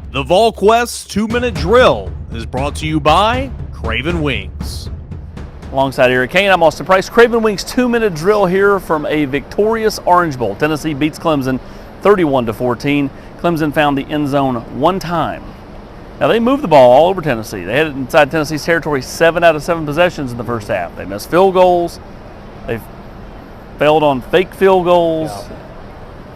The VolQuest 2-Minute Drill is brought to you by Craven Wings. Alongside Eric Kane, I'm Austin Price. Craven Wings 2-minute drill here from a victorious Orange Bowl. Tennessee beats Clemson 31-14. Clemson found the end zone one time. Now they moved the ball all over Tennessee. They had it inside Tennessee's territory 7 out of 7 possessions in the first half. They missed field goals. They failed on fake field goals. Yeah.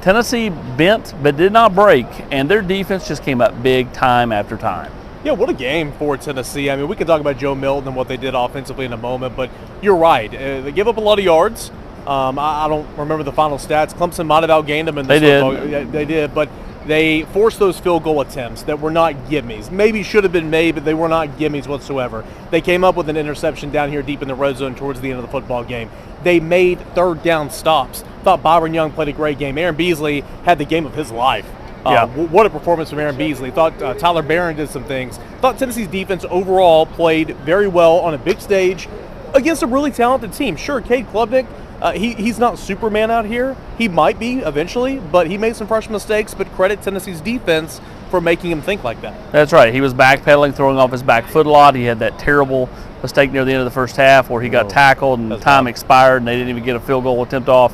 Tennessee bent but did not break, and their defense just came up big time after time. Yeah, what a game for Tennessee. I mean, we can talk about Joe Milton and what they did offensively in a moment, but you're right. They give up a lot of yards. I don't remember the final stats. Clemson might have outgained them in this football. Yeah, they did, but they forced those field goal attempts that were not gimmies. Maybe should have been made, but they were not gimmies whatsoever. They came up with an interception down here deep in the red zone towards the end of the football game. They made third down stops. Thought Byron Young played a great game. Aaron Beasley had the game of his life. What a performance from Aaron Beasley. Thought Tyler Barron did some things. Thought Tennessee's defense overall played very well on a big stage against a really talented team. Sure, Cade Klubnik, he's not Superman out here. He might be eventually, but he made some fresh mistakes, but credit Tennessee's defense for making him think like that. That's right. He was backpedaling, throwing off his back foot a lot. He had that terrible mistake near the end of the first half where he got tackled and time expired and they didn't even get a field goal attempt off.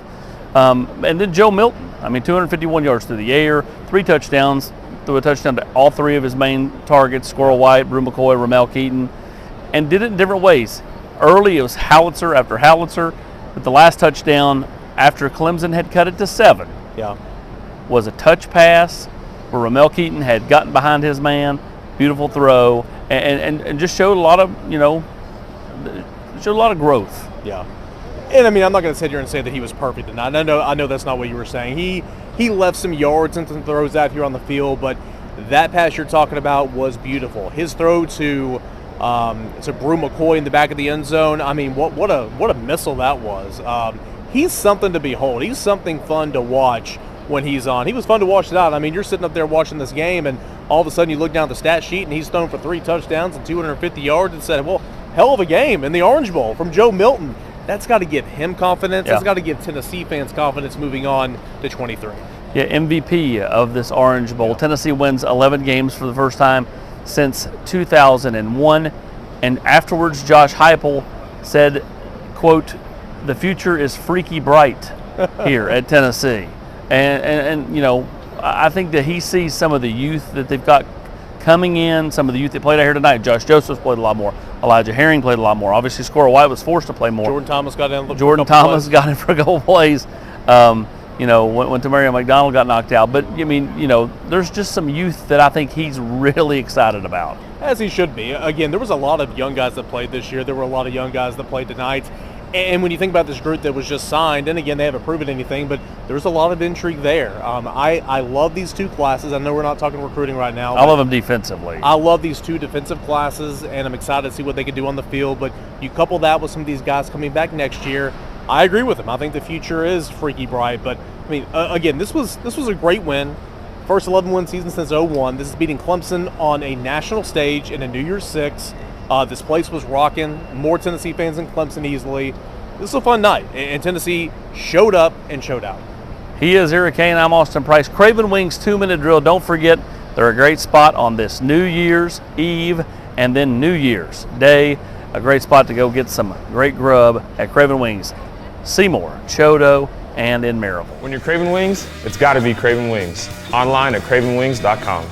And then Joe Milton, 251 yards through the air, 3 touchdowns, threw a touchdown to all 3 of his main targets, Squirrel White, Brew McCoy, Ramel Keaton, and did it in different ways. Early, it was howitzer after howitzer, but the last touchdown after Clemson had cut it to 7 was a touch pass where Ramel Keaton had gotten behind his man, beautiful throw, and just showed a lot of, growth. Yeah. And I mean, I'm not going to sit here and say that he was perfect tonight. I know that's not what you were saying. He left some yards and some throws out here on the field, but that pass you're talking about was beautiful. His throw to Brew McCoy in the back of the end zone. I mean, what a missile that was. He's something to behold. He's something fun to watch when he's on. He was fun to watch tonight. I mean, you're sitting up there watching this game, and all of a sudden you look down at the stat sheet, and he's thrown for 3 touchdowns and 250 yards, and said, "Well, hell of a game in the Orange Bowl from Joe Milton." That's got to give him confidence. That's got to give Tennessee fans confidence moving on to 23. Yeah, MVP of this Orange Bowl. Tennessee wins 11 games for the first time since 2001. And afterwards, Josh Heupel said, quote, "The future is freaky bright here at Tennessee." And I think that he sees some of the youth that they've got coming in, some of the youth that played out here tonight. Josh Josephs played a lot more. Elijah Herring played a lot more. Obviously, Squirrel White was forced to play more. Jordan Thomas got in. Got in for a couple plays. When Tamario McDonald got knocked out. But, there's just some youth that I think he's really excited about. As he should be. Again, there was a lot of young guys that played this year. There were a lot of young guys that played tonight. And when you think about this group that was just signed, and again, they haven't proven anything, but there's a lot of intrigue there. I love these 2 classes. I know we're not talking recruiting right now. I love them defensively. I love these 2 defensive classes, and I'm excited to see what they can do on the field. But you couple that with some of these guys coming back next year, I agree with him. I think the future is freaky bright. But, again, this was a great win. First 11-win season since 2001. This is beating Clemson on a national stage in a New Year's 6. This place was rocking. More Tennessee fans than Clemson easily. This was a fun night, and Tennessee showed up and showed out. He is Eric Kane. I'm Austin Price. Craven Wings 2-minute drill. Don't forget, they're a great spot on this New Year's Eve and then New Year's Day. A great spot to go get some great grub at Craven Wings, Seymour, Choteau, and in Maryville. When you're craving wings, it's got to be Craven Wings. Online at cravenwings.com.